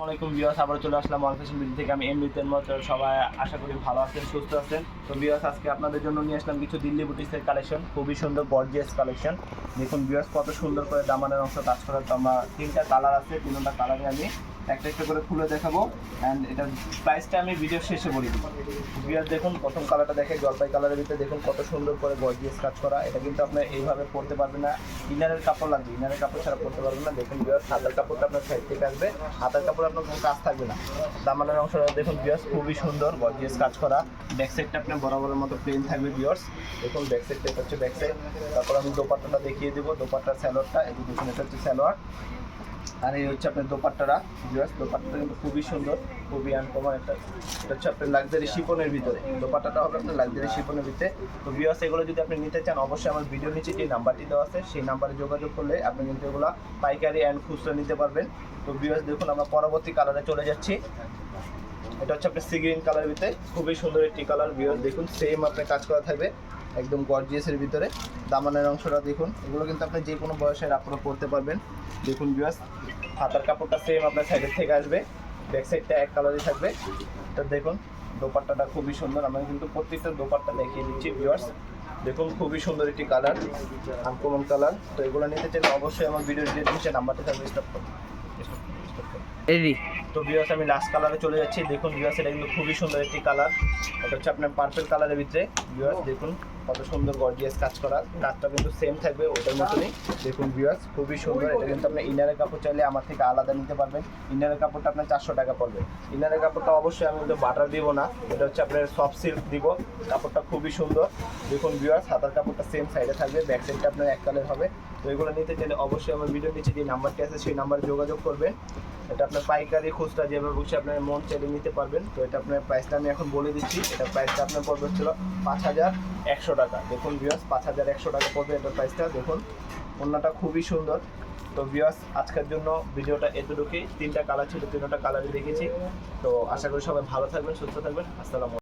আসসালামাইকুম ভিউয়ার্স, আবার চলে আসলাম অল ফ্যাশন বিডি থেকে। আমি এমনিতের মতো সবাই আশা করি ভালো আছেন, সুস্থ আছেন। তো ভিউয়ার্স, আজকে আপনাদের জন্য নিয়ে আসলাম কিছু দিল্লি বুটিক্সের কালেকশন, খুবই সুন্দর গর্জিয়াস কালেকশন। দেখুন ভিউয়ার্স, কত সুন্দর করে দামানের অংশ কাজ করা। তো আমরা তিনটা কালার আছে, তিনটা কালারে আমি একটা একটা করে খুলে দেখাবো। অ্যান্ড এটার প্রাইসটা আমি ভিডিও শেষে বলি দিব। ভিউয়ার্স দেখুন, প্রথম কালারটা দেখে জলপাই কালারের ভিতরে দেখুন কত সুন্দর করে গর্জিয়াস কাজ করা। এটা কিন্তু আপনার এইভাবে পরতে পারবেন না, ইনারের কাপড় লাগবে, ইনারের কাপড় ছাড়া পরতে পারবেন না। দেখুন ভিউয়ার্স, হাতের কাপড়টা আপনার সাইড থেকে আসবে, হাতের কাপড় আপনার কোনো কাজ থাকবে না। দামানের অংশটা দেখুন ভিউয়ার্স, খুবই সুন্দর গর্জিয়াস কাজ করা। ব্যাক সাইডটা আপনার বরাবরের মতো প্লেন থাকবে ভিউয়ার্স। দেখুন ব্যাক সাইডটা হচ্ছে ব্যাক সাইড। তারপর আমি দোপাট্টাটা দেখিয়ে দেবো। দোপাট্টার স্যালোয়ারটা এই যে দেখুন, এটা হচ্ছে স্যালোয়ার, আর এই হচ্ছে আপনার দোপাট্টারা ভিউয়ার্স। দোপাট্টাটা কিন্তু খুবই সুন্দর, খুবই আনকমন একটা। এটা হচ্ছে আপনার লাক্সারি শিফনের ভিতরে, দোপাট্টাটা হবে আপনার লাক্সারি শিফনের ভিতরে। তো ভিউয়ার্স, এগুলো যদি আপনি নিতে চান অবশ্যই আমার ভিডিওর নিচে যে নাম্বারটি দেওয়া আছে সেই নাম্বারে যোগাযোগ করলে আপনি কিন্তু এগুলো পাইকারি অ্যান্ড খুচরা নিতে পারবেন। তো ভিউয়ার্স দেখুন, আমরা পরবর্তী কালারে চলে যাচ্ছি। এটা হচ্ছে আপনার সি গ্রিন কালারের ভিতরে, খুবই সুন্দর একটি কালার। ভিউয়ার্স দেখুন, সেম আপনার কাজ করা থাকবে একদম গর্জিয়াসের ভিতরে। দামানের অংশটা দেখুন, এগুলো কিন্তু আপনি যে কোনো বয়সের আপনারা পরতে পারবেন। দেখুন ভিউয়ার্স, হাতার কাপড়টা সেম আপনার সাইডের থেকে আসবে, ব্যাক সাইডটা এক কালারই থাকবে। এটা দেখুন, দোপাট্টাটা খুবই সুন্দর। আমরা কিন্তু প্রত্যেকটা দোপাট্টা দেখিয়ে দিচ্ছি ভিউয়ার্স। দেখুন খুবই সুন্দর একটি কালার, আনকমন কালার। তো এগুলো নিতে চাইলে অবশ্যই আমার ভিডিওর নিচে নাম্বারটি থাকবে, স্টপ করুন। তো ভিউয়ার্স, আমি লাস্ট কালারে চলে যাচ্ছি। দেখুন ভিউয়ার্স, এটা কিন্তু খুবই সুন্দর একটি কালার। এটা হচ্ছে আপনার পার্পল কালারের ভিতরে। ভিউয়ার্স দেখুন কত সুন্দর গর্জিয়াস কাজ করা, কাজটা কিন্তু সেম থাকবে ওটার মতনই। দেখুন ভিউয়ার্স, খুবই সুন্দর। এটা কিন্তু আপনি ইনারের কাপড় চাইলে আমার থেকে আলাদা নিতে পারবেন। ইনারের কাপড়টা আপনার 400 টাকা পড়বে। ইনারের কাপড়টা অবশ্যই আমি কিন্তু বাটার দিব না, এটা হচ্ছে আপনার সফট সিল্ক দিব। কাপড়টা খুবই সুন্দর। দেখুন ভিউয়ার্স, হাতার কাপড়টা সেম সাইডে থাকবে, ব্যাক সাইডটা আপনার এক কালার হবে। তো এগুলো নিতে চাইলে অবশ্যই আমার ভিডিওর নিচে যে নাম্বারটি আছে সেই নাম্বারে যোগাযোগ করবেন। এটা আপনার পাইকারি খুচরা যেভাবে বসে আপনার মন চাইলে নিতে পারবেন। তো এটা আপনার প্রাইসটা আমি এখন বলে দিচ্ছি। এটা প্রাইসটা আপনার পড়বে হচ্ছিল 5100 টাকা। দেখুন ভিউয়ার্স, 5100 টাকা পড়বে এটার প্রাইসটা। দেখুন ওড়নাটা খুবই সুন্দর। তো ভিউয়ার্স, আজকের জন্য ভিডিওটা এতটুকুই। তিনটা কালার ছিল, তিনটা কালারই দেখেছি। তো আশা করি সবাই ভালো থাকবেন, সুস্থ থাকবেন। আসসালামু আলাইকুম।